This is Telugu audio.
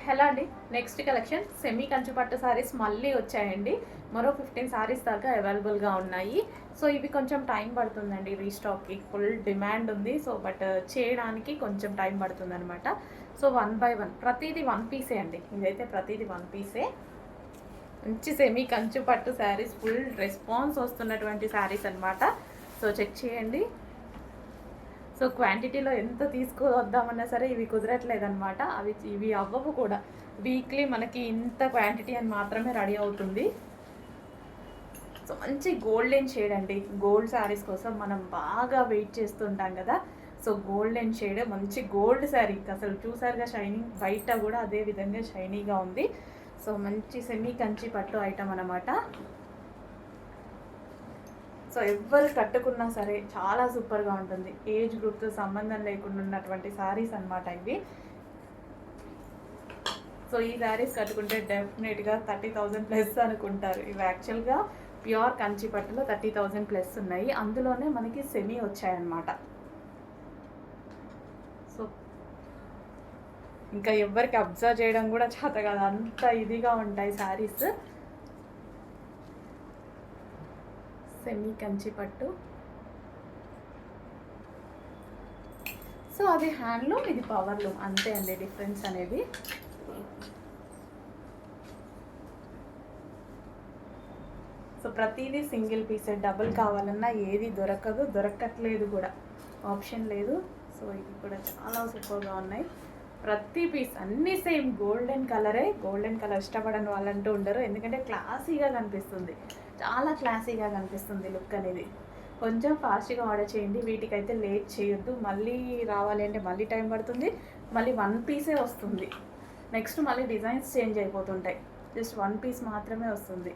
హలో అండి. నెక్స్ట్ కలెక్షన్ సెమీ కంచి పట్టు సారీస్ మళ్ళీ వచ్చాయండి. మరో 15 సారీస్ దాకా అవైలబుల్గా ఉన్నాయి. సో ఇవి కొంచెం టైం పడుతుందండి రీస్టాక్కి. ఫుల్ డిమాండ్ ఉంది. సో బట్ చేయడానికి కొంచెం టైం పడుతుంది అనమాట. సో 1 బై 1 ప్రతిదీ 1 పీసే అండి. ఇదైతే ప్రతిదీ 1 పీసే. మంచి సెమీ కంచి పట్టు శారీస్, ఫుల్ రెస్పాన్స్ వస్తున్నటువంటి శారీస్ అనమాట. సో చెక్ చేయండి. సో క్వాంటిటీలో ఎంత తీసుకువద్దామన్నా సరే ఇవి కుదరట్లేదన్నమాట. ఇవి అవ్వవు కూడా. వీక్లీ మనకి ఇంత క్వాంటిటీ అని మాత్రమే రెడీ అవుతుంది. సో మంచి గోల్డెన్ షేడ్ అండి. గోల్డ్ శారీస్ కోసం మనం బాగా వెయిట్ చేస్తుంటాం కదా. సో గోల్డెన్ షేడ్, మంచి గోల్డ్ శారీ. అసలు చూసారుగా షైనింగ్, బయట కూడా అదే విధంగా షైనీగా ఉంది. సో మంచి సెమీ కంచి పట్టు ఐటమ్ అనమాట. సో ఎవ్వరు కట్టుకున్నా సరే చాలా సూపర్గా ఉంటుంది. ఏజ్ గ్రూప్తో సంబంధం లేకుండా ఉన్నటువంటి శారీస్ అనమాట ఇవి. సో ఈ శారీస్ కట్టుకుంటే డెఫినెట్గా 30,000 ప్లస్ అనుకుంటారు. ఇవి యాక్చువల్గా ప్యూర్ కంచి పట్టులో 30,000 ప్లస్ ఉన్నాయి. అందులోనే మనకి సెమీ వచ్చాయన్నమాట. సో ఇంకా ఎవ్వరికి అబ్జర్వ్ చేయడం కూడా చేత కాదు, అంత ఇదిగా ఉంటాయి శారీస్. సెమీ కంచి పట్టు. సో అది హ్యాండ్లూమ్, ఇది పవర్లూమ్, అంతే అండి డిఫరెన్స్ అనేది. సో ప్రతిదీ సింగిల్ పీస్. డబుల్ కావాలన్నా ఏది దొరకట్లేదు కూడా, ఆప్షన్ లేదు. సో ఇది కూడా చాలా సూపర్గా ఉన్నాయి. ప్రతి పీస్ అన్నీ సేమ్ గోల్డెన్ కలరే. గోల్డెన్ కలర్ ఇష్టపడని వాళ్ళంటూ ఉండరు, ఎందుకంటే క్లాసీగా కనిపిస్తుంది, చాలా క్లాసీగా కనిపిస్తుంది లుక్ అనేది. కొంచెం ఫాస్ట్గా ఆర్డర్ చేయండి. వీటికైతే లేట్ చేయొద్దు. మళ్ళీ రావాలి అంటే మళ్ళీ టైం పడుతుంది. మళ్ళీ 1 పీసే వస్తుంది. నెక్స్ట్ మళ్ళీ డిజైన్స్ చేంజ్ అయిపోతుంటాయి. జస్ట్ 1 పీస్ మాత్రమే వస్తుంది.